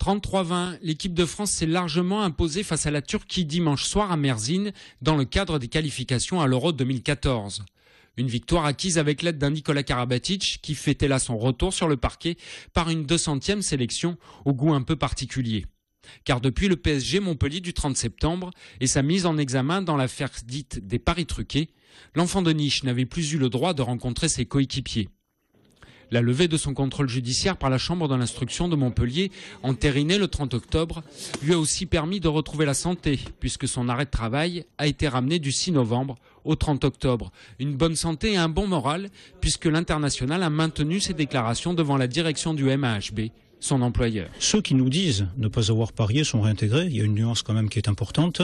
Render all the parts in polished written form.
33-20, l'équipe de France s'est largement imposée face à la Turquie dimanche soir à Mersin dans le cadre des qualifications à l'Euro 2014. Une victoire acquise avec l'aide d'un Nikola Karabatic qui fêtait là son retour sur le parquet par une 200e sélection au goût un peu particulier. Car depuis le PSG Montpellier du 30 septembre et sa mise en examen dans l'affaire dite des paris truqués, l'enfant de Niche n'avait plus eu le droit de rencontrer ses coéquipiers. La levée de son contrôle judiciaire par la Chambre de l'instruction de Montpellier, entérinée le 30 octobre, lui a aussi permis de retrouver la santé, puisque son arrêt de travail a été ramené du 6 novembre au 30 octobre. Une bonne santé et un bon moral, puisque l'international a maintenu ses déclarations devant la direction du MAHB, son employeur. Ceux qui nous disent ne pas avoir parié sont réintégrés. Il y a une nuance quand même qui est importante.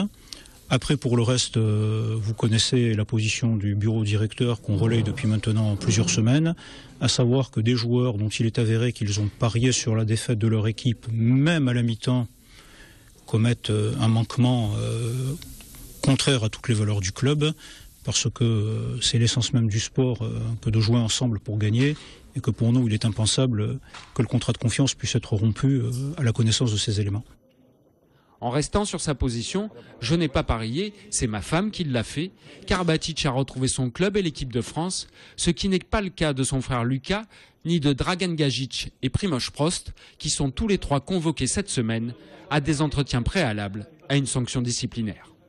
Après, pour le reste, vous connaissez la position du bureau directeur qu'on relaye depuis maintenant plusieurs semaines, à savoir que des joueurs dont il est avéré qu'ils ont parié sur la défaite de leur équipe, même à la mi-temps, commettent un manquement contraire à toutes les valeurs du club, parce que c'est l'essence même du sport que de jouer ensemble pour gagner, et que pour nous, il est impensable que le contrat de confiance puisse être rompu à la connaissance de ces éléments. En restant sur sa position, je n'ai pas parié, c'est ma femme qui l'a fait. Karabatic a retrouvé son club et l'équipe de France, ce qui n'est pas le cas de son frère Lucas, ni de Dragan Gajic et Primož Prost, qui sont tous les trois convoqués cette semaine à des entretiens préalables à une sanction disciplinaire.